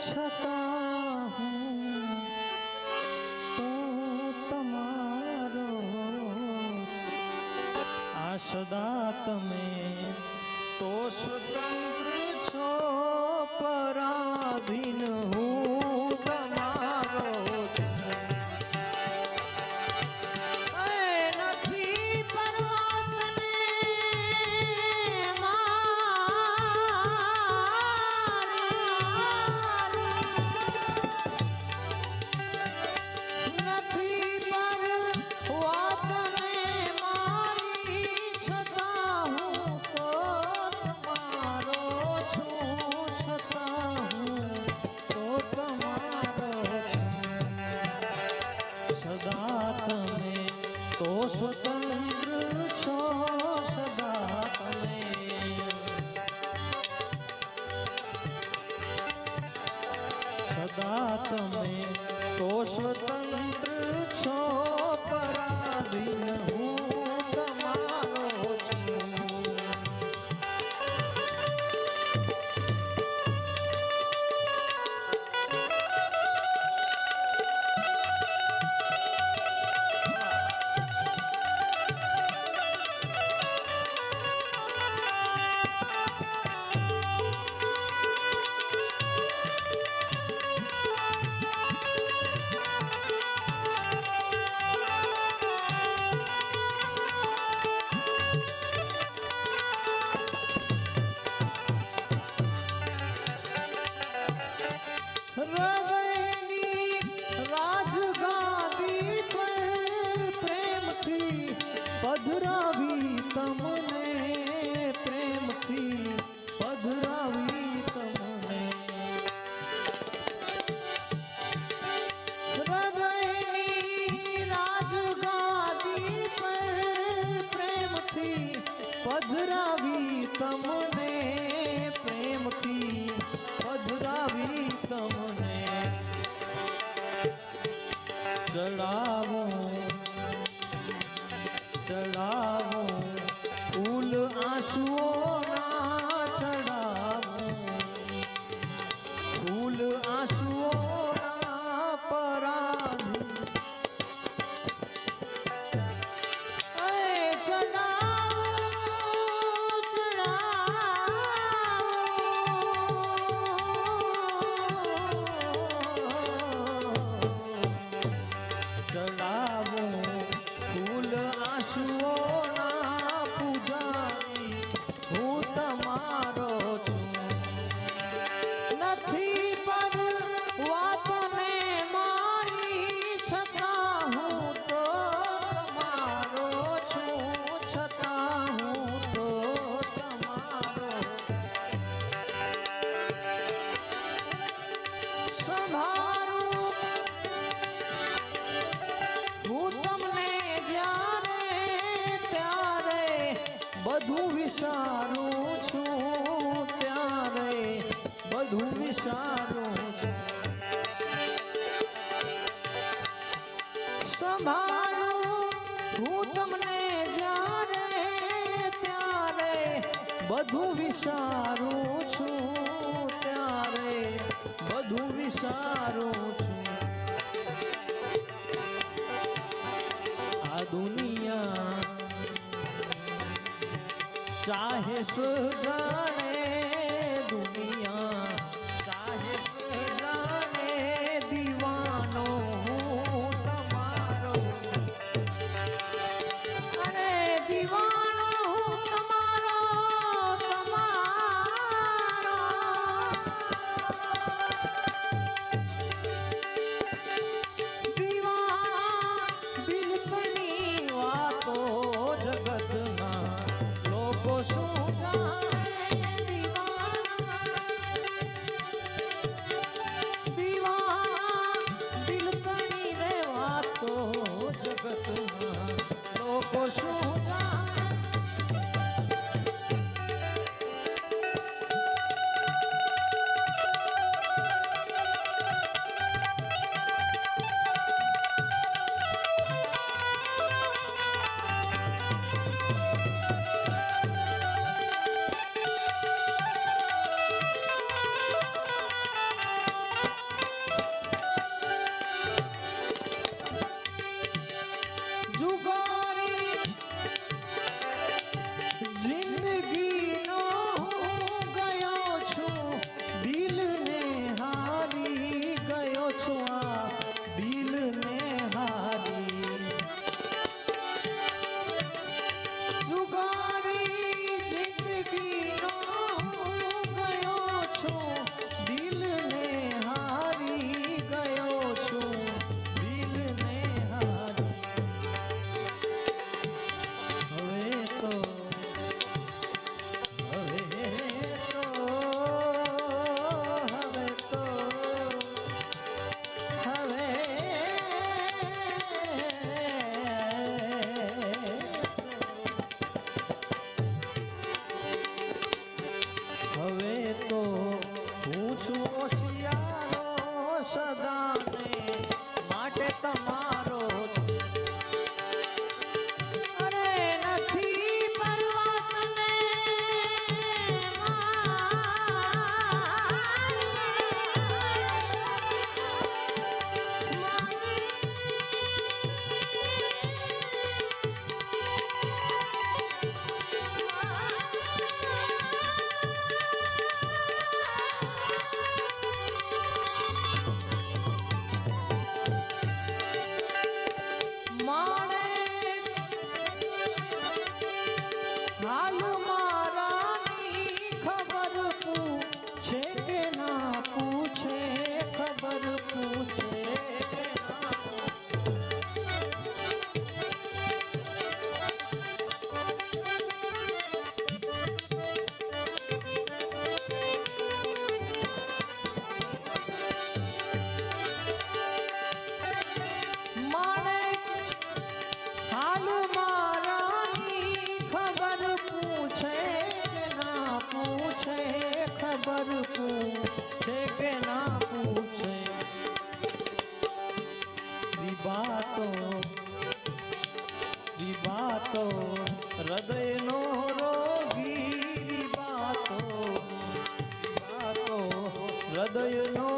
छता हूँ तो तमारो आ सदा तमे तो स्वतंत्र छो पराधीन हूँ तमारो स्वतंत्र छो सदा तमे सदा तमे तो स्वतंत्र छो पराधीन हूँ तमारो छूं। पधरावी तमने प्रेम थी पधरावी तमने हृदयनी राजगादी पर प्रेम थी पधरावी तमने प्रेम थी पधरावी तमने चढ़ावो चढ़ावो फूल आंसुओं ना चढ़ावो फूल आंसुओं ना पराधीन चढ़ावो फूल आंसुओं ना पूजारी हूँ तमारो छूं। નથી પર વાતને મારી છતાં હું તો તમારો છું છતાં હું તો તમારો સંભાળું હું તમને જ્યારે ત્યારે બધું વિચારું છું ત્યારે બધું વિચારું છું સંભાળું હું તમને જ્યારે ત્યારે બધું વિચારું છું ત્યારે બધું વિચારું છું આ દુનિયા चाहे सुजाने दुनिया चाहे सुजाने दीवानो हूँ तमारो अरे दीवानो हूँ तमारो तमारो दीवाना दिल कनी वातो जगत ना को શું જાણે પૂછે ખબર પૂછે માણેક હાલ મારાની ખબર પૂછે કે ના પૂછે ખબર પૂછે કે ના પૂછે વિવાતો હૃદયનો રોગી વિવાતો હૃદયનો